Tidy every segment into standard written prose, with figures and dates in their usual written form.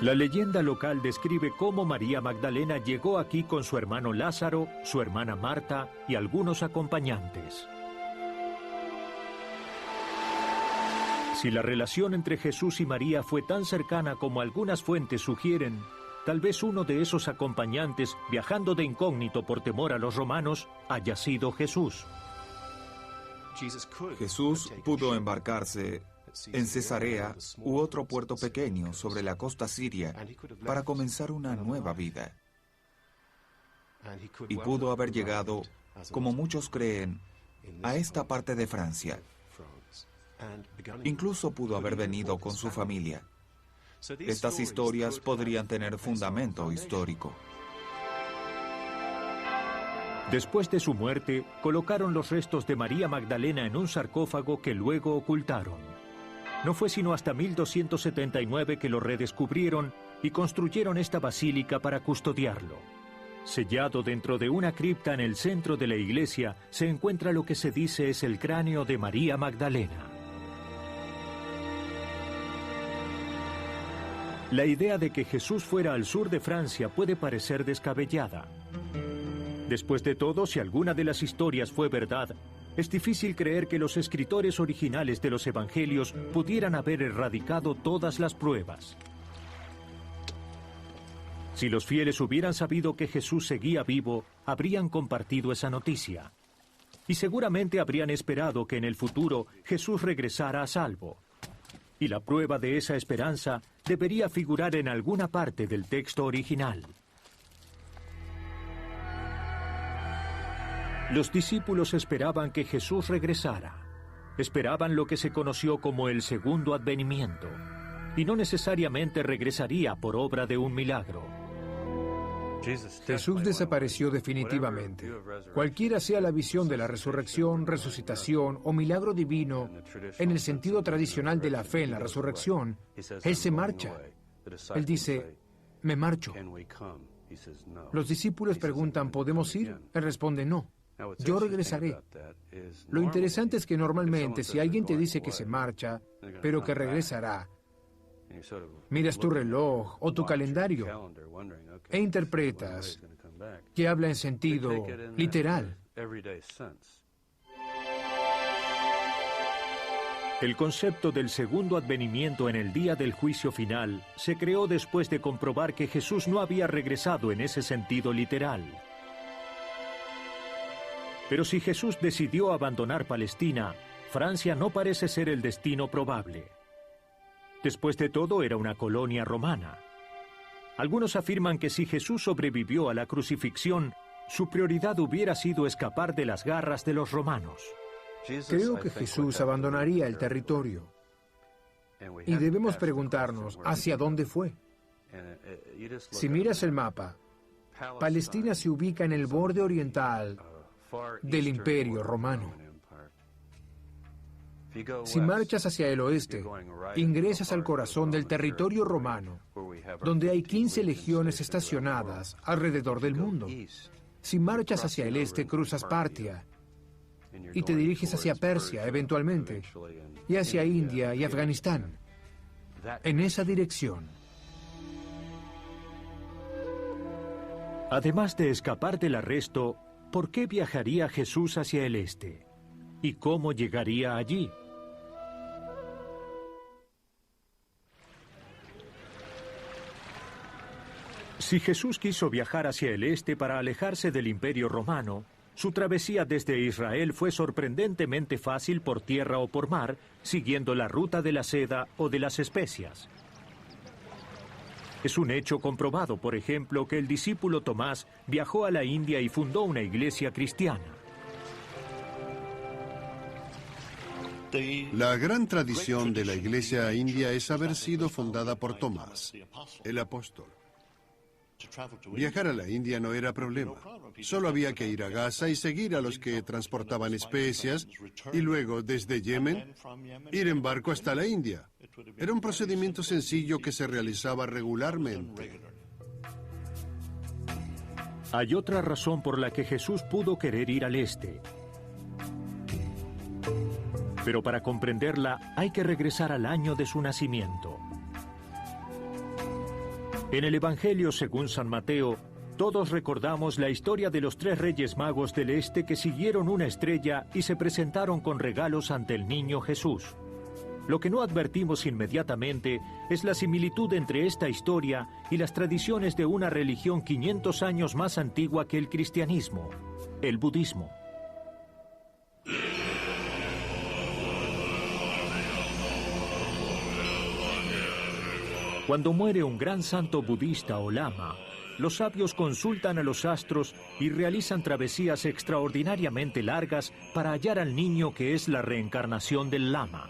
La leyenda local describe cómo María Magdalena llegó aquí con su hermano Lázaro, su hermana Marta y algunos acompañantes. Si la relación entre Jesús y María fue tan cercana como algunas fuentes sugieren, tal vez uno de esos acompañantes, viajando de incógnito por temor a los romanos, haya sido Jesús. Jesús pudo embarcarse en Cesarea u otro puerto pequeño sobre la costa siria para comenzar una nueva vida. Y pudo haber llegado, como muchos creen, a esta parte de Francia. Incluso pudo haber venido con su familia. Estas historias podrían tener fundamento histórico. Después de su muerte, colocaron los restos de María Magdalena en un sarcófago que luego ocultaron. No fue sino hasta 1279 que lo redescubrieron y construyeron esta basílica para custodiarlo. Sellado dentro de una cripta en el centro de la iglesia, se encuentra lo que se dice es el cráneo de María Magdalena. La idea de que Jesús fuera al sur de Francia puede parecer descabellada. Después de todo, si alguna de las historias fue verdad, es difícil creer que los escritores originales de los evangelios pudieran haber erradicado todas las pruebas. Si los fieles hubieran sabido que Jesús seguía vivo, habrían compartido esa noticia. Y seguramente habrían esperado que en el futuro Jesús regresara a salvo. Y la prueba de esa esperanza debería figurar en alguna parte del texto original. Los discípulos esperaban que Jesús regresara. Esperaban lo que se conoció como el segundo advenimiento. Y no necesariamente regresaría por obra de un milagro. Jesús desapareció definitivamente. Cualquiera sea la visión de la resurrección, resucitación o milagro divino, en el sentido tradicional de la fe en la resurrección, Él se marcha. Él dice, me marcho. Los discípulos preguntan, ¿podemos ir? Él responde, no. Yo regresaré. Lo interesante es que normalmente si alguien te dice que se marcha, pero que regresará, miras tu reloj o tu calendario e interpretas que habla en sentido literal. El concepto del segundo advenimiento en el día del juicio final se creó después de comprobar que Jesús no había regresado en ese sentido literal. Pero si Jesús decidió abandonar Palestina, Francia no parece ser el destino probable. Después de todo, era una colonia romana. Algunos afirman que si Jesús sobrevivió a la crucifixión, su prioridad hubiera sido escapar de las garras de los romanos. Creo que Jesús abandonaría el territorio. Y debemos preguntarnos, ¿hacia dónde fue? Si miras el mapa, Palestina se ubica en el borde oriental del Imperio Romano. Si marchas hacia el oeste, ingresas al corazón del territorio romano, donde hay 15 legiones estacionadas alrededor del mundo. Si marchas hacia el este, cruzas Partia y te diriges hacia Persia eventualmente, y hacia India y Afganistán, en esa dirección. Además de escapar del arresto, ¿por qué viajaría Jesús hacia el este? ¿Y cómo llegaría allí? Si Jesús quiso viajar hacia el este para alejarse del Imperio Romano, su travesía desde Israel fue sorprendentemente fácil por tierra o por mar, siguiendo la ruta de la seda o de las especias. Es un hecho comprobado, por ejemplo, que el discípulo Tomás viajó a la India y fundó una iglesia cristiana. La gran tradición de la iglesia india es haber sido fundada por Tomás, el apóstol. Viajar a la India no era problema. Solo había que ir a Gaza y seguir a los que transportaban especias y luego, desde Yemen, ir en barco hasta la India. Era un procedimiento sencillo que se realizaba regularmente. Hay otra razón por la que Jesús pudo querer ir al este. Pero para comprenderla hay que regresar al año de su nacimiento. En el Evangelio según San Mateo, todos recordamos la historia de los 3 reyes magos del este que siguieron una estrella y se presentaron con regalos ante el niño Jesús. Lo que no advertimos inmediatamente es la similitud entre esta historia y las tradiciones de una religión 500 años más antigua que el cristianismo, el budismo. Cuando muere un gran santo budista o lama, los sabios consultan a los astros y realizan travesías extraordinariamente largas para hallar al niño que es la reencarnación del lama.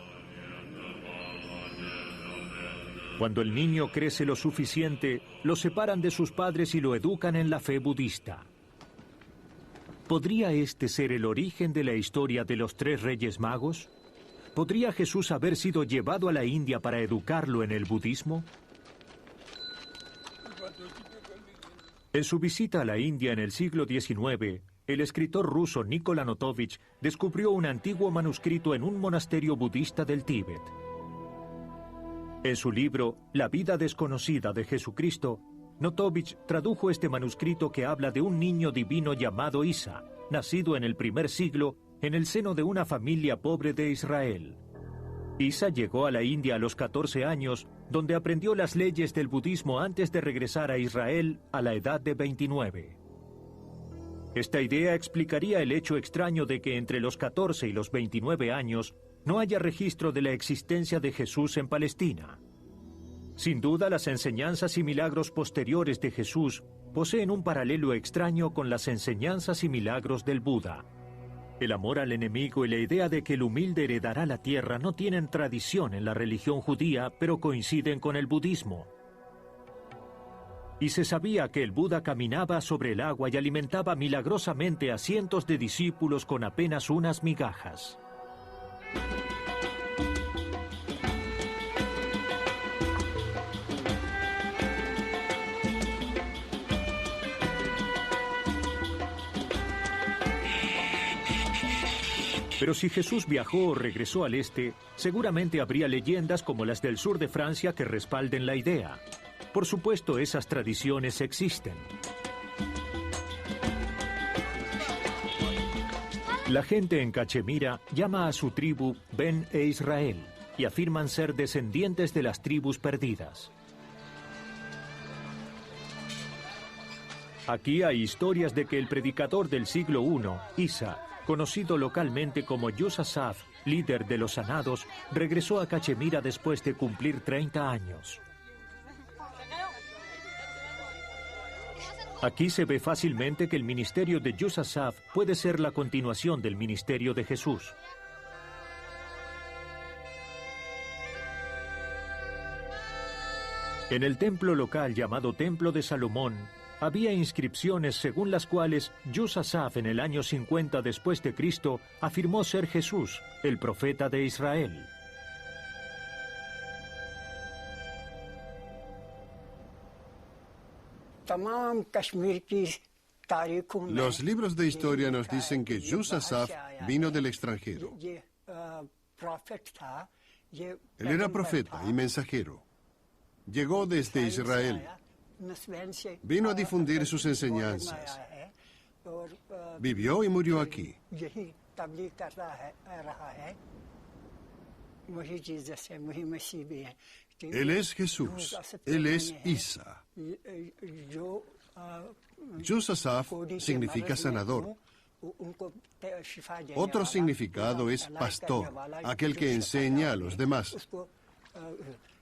Cuando el niño crece lo suficiente, lo separan de sus padres y lo educan en la fe budista. ¿Podría este ser el origen de la historia de los 3 reyes magos? ¿Podría Jesús haber sido llevado a la India para educarlo en el budismo? En su visita a la India en el siglo XIX, el escritor ruso Nikolai Notovich descubrió un antiguo manuscrito en un monasterio budista del Tíbet. En su libro La vida desconocida de Jesucristo, Notovich tradujo este manuscrito que habla de un niño divino llamado Isa, nacido en el primer siglo en el seno de una familia pobre de Israel. Isa llegó a la India a los 14 años, donde aprendió las leyes del budismo antes de regresar a Israel a la edad de 29. Esta idea explicaría el hecho extraño de que entre los 14 y los 29 años no haya registro de la existencia de Jesús en Palestina. Sin duda, las enseñanzas y milagros posteriores de Jesús poseen un paralelo extraño con las enseñanzas y milagros del Buda. El amor al enemigo y la idea de que el humilde heredará la tierra no tienen tradición en la religión judía, pero coinciden con el budismo. Y se sabía que el Buda caminaba sobre el agua y alimentaba milagrosamente a cientos de discípulos con apenas unas migajas. Pero si Jesús viajó o regresó al este, seguramente habría leyendas como las del sur de Francia que respalden la idea. Por supuesto, esas tradiciones existen. La gente en Cachemira llama a su tribu Ben e Israel y afirman ser descendientes de las tribus perdidas. Aquí hay historias de que el predicador del siglo I, Isa, conocido localmente como Yusasaf, líder de los sanados, regresó a Cachemira después de cumplir 30 años. Aquí se ve fácilmente que el ministerio de Yusasaf puede ser la continuación del ministerio de Jesús. En el templo local llamado Templo de Salomón, había inscripciones según las cuales Yusasaf en el año 50 después de Cristo afirmó ser Jesús, el profeta de Israel. Los libros de historia nos dicen que Yusasaf vino del extranjero. Él era profeta y mensajero. Llegó desde Israel. Vino a difundir sus enseñanzas. Vivió y murió aquí. Él es Jesús. Él es Isa. Yusasaf significa sanador. Otro significado es pastor, aquel que enseña a los demás.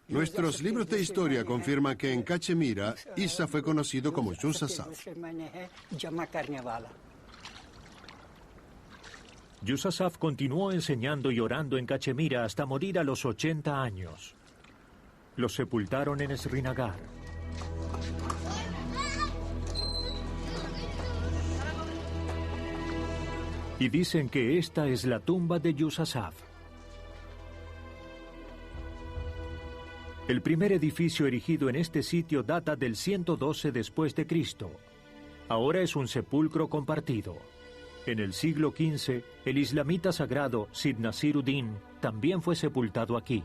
Nuestros libros de historia confirman que en Cachemira, Isa fue conocido como Yusasaf. Yusasaf continuó enseñando y orando en Cachemira hasta morir a los 80 años. Lo sepultaron en Srinagar. Y dicen que esta es la tumba de Yusasaf. El primer edificio erigido en este sitio data del 112 después de Cristo. Ahora es un sepulcro compartido. En el siglo XV, el islamita sagrado Sid Nasiruddin también fue sepultado aquí.